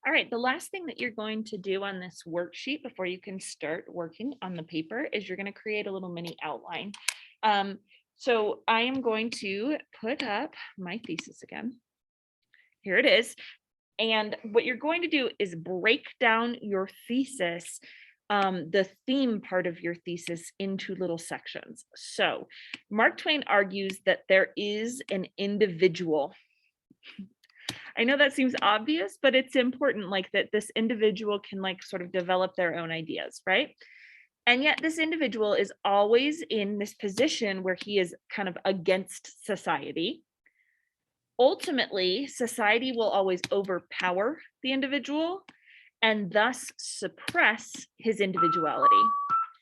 All right, the last thing that you're going to do on this worksheet before you can start working on the paper is you're going to create a little mini outline. So I am going to put up my thesis again. Here it is. And what you're going to do is break down your thesis, the theme part of your thesis, into little sections. So Mark Twain argues that there is an individual. I know that seems obvious, but it's important, like that this individual can like sort of develop their own ideas, right? And yet this individual is always in this position where he is kind of against society. Ultimately, society will always overpower the individual and thus suppress his individuality.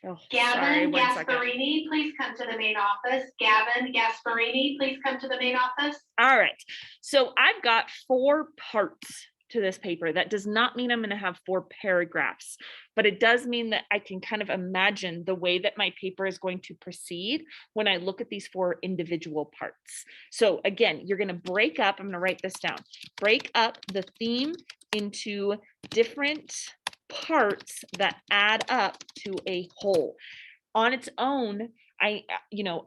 Oh, sorry, Gavin one second. Gasparini, please come to the main office. Gavin Gasparini, please come to the main office. All right. So I've got 4 parts to this paper. That does not mean I'm going to have 4 paragraphs, but it does mean that I can kind of imagine the way that my paper is going to proceed when I look at these 4 individual parts. So again, you're going to break up, I'm going to write this down, break up the theme into different parts that add up to a whole. On its own,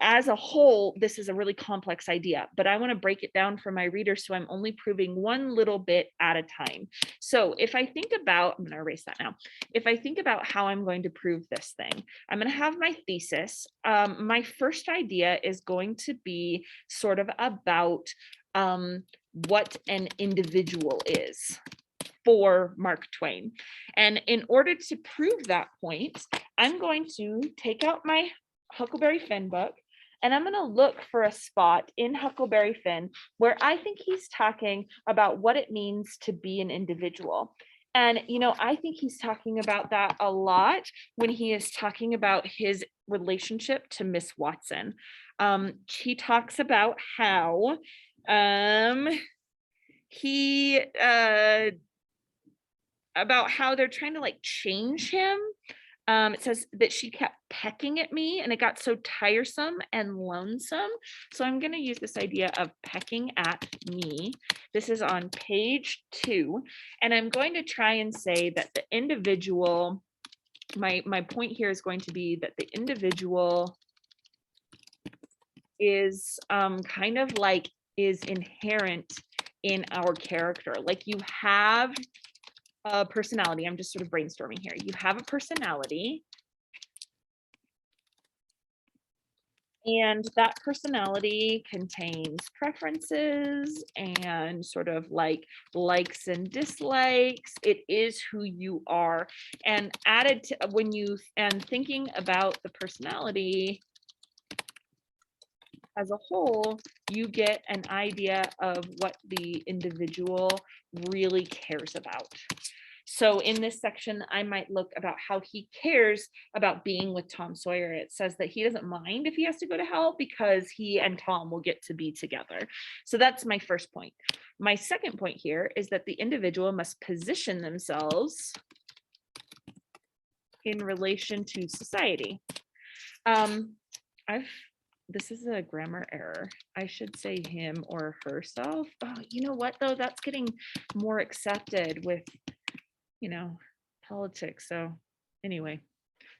as a whole, this is a really complex idea, but I want to break it down for my readers, so I'm only proving one little bit at a time. So if I think about, I'm going to erase that now. If I think about how I'm going to prove this thing, I'm going to have my thesis. My first idea is going to be sort of about what an individual is for Mark Twain. And in order to prove that point, I'm going to take out my Huckleberry Finn book, and I'm going to look for a spot in Huckleberry Finn where I think he's talking about what it means to be an individual. And, I think he's talking about that a lot when he is talking about his relationship to Miss Watson. He talks about how he about how they're trying to like change him. It says that she kept pecking at me and it got so tiresome and lonesome. So I'm going to use this idea of pecking at me. This is on page 2. And I'm going to try and say that the individual, my point here is going to be that the individual is kind of like is inherent in our character. Like you have a personality. I'm just sort of brainstorming here. You have a personality, and that personality contains preferences and sort of like likes and dislikes. It is who you are. And added to thinking about the personality as a whole, you get an idea of what the individual really cares about. So in this section, I might look about how he cares about being with Tom Sawyer. It says that he doesn't mind if he has to go to hell because he and Tom will get to be together. So that's my first point. My second point here is that the individual must position themselves in relation to society. This is a grammar error. I should say him or herself. Oh, you know what though? That's getting more accepted with, politics. So anyway,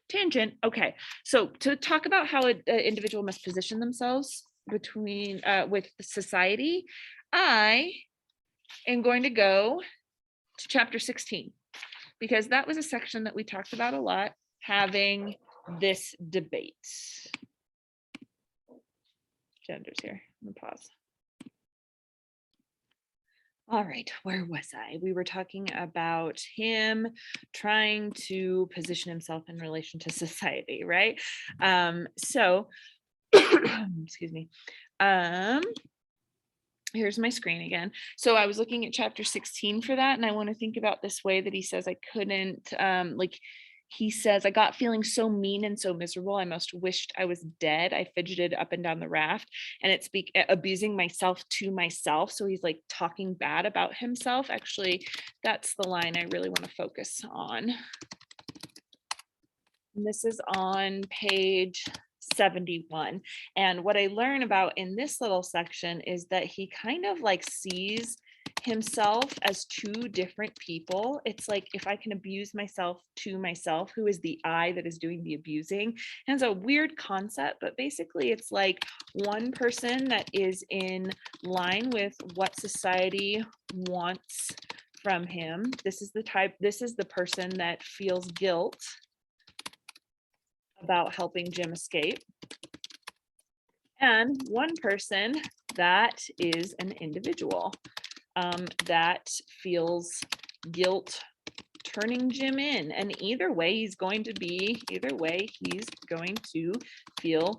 tangent. Okay. So to talk about how an individual must position themselves with society, I am going to go to chapter 16, because that was a section that we talked about a lot, having this debate. Genders here. I'm gonna pause. All right, where was I? We were talking about him trying to position himself in relation to society, right? So, excuse me. Here's my screen again. So I was looking at chapter 16 for that, and I want to think about this way that he says I couldn't, he says, I got feeling so mean and so miserable. I most wished I was dead. I fidgeted up and down the raft, and it's abusing myself to myself. So he's like talking bad about himself. Actually, that's the line I really want to focus on. And this is on page 71. And what I learn about in this little section is that he kind of like sees himself as two different people. It's like if I can abuse myself to myself, who is the I that is doing the abusing? And it's a weird concept, but basically it's like one person that is in line with what society wants from him. This is the person that feels guilt about helping Jim escape. And one person that is an individual that feels guilt turning Jim in. And either way, he's going to feel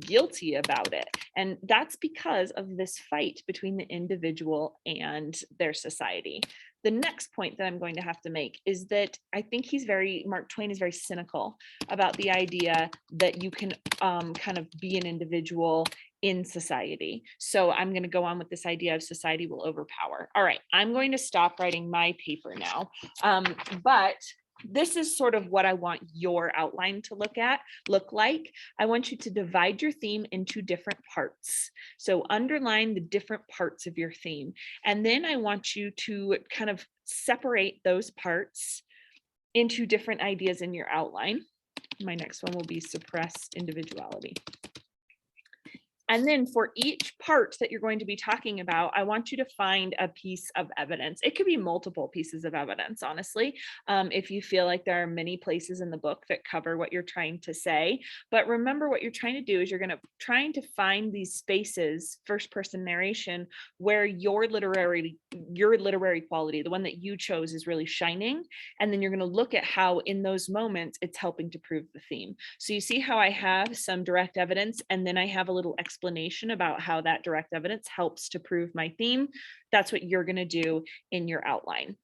guilty about it. And that's because of this fight between the individual and their society. The next point that I'm going to have to make is that I think Mark Twain is very cynical about the idea that you can kind of be an individual in society. So I'm going to go on with this idea of society will overpower. All right, I'm going to stop writing my paper now. But this is sort of what I want your outline to look like. I want you to divide your theme into different parts. So underline the different parts of your theme. And then I want you to kind of separate those parts into different ideas in your outline. My next one will be suppress individuality. And then for each part that you're going to be talking about, I want you to find a piece of evidence. It could be multiple pieces of evidence, honestly, if you feel like there are many places in the book that cover what you're trying to say. But remember, what you're trying to do is you're going to trying to find these spaces, first person narration, where your literary quality, the one that you chose, is really shining. And then you're going to look at how in those moments it's helping to prove the theme. So you see how I have some direct evidence, and then I have a little explanation about how that direct evidence helps to prove my theme. That's what you're going to do in your outline.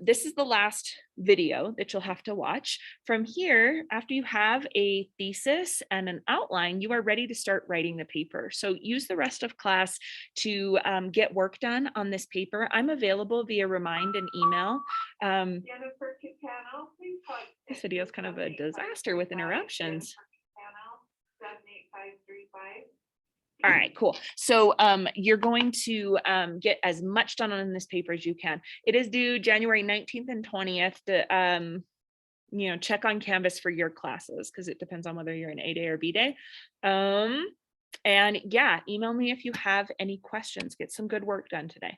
This is the last video that you'll have to watch. From here, after you have a thesis and an outline, you are ready to start writing the paper. So use the rest of class to get work done on this paper. I'm available via Remind and email. This video is kind of a disaster with interruptions. All right, cool. So you're going to get as much done on this paper as you can. It is due January 19th and 20th to check on Canvas for your classes, because it depends on whether you're an A day or B day. And yeah, email me if you have any questions. Get some good work done today.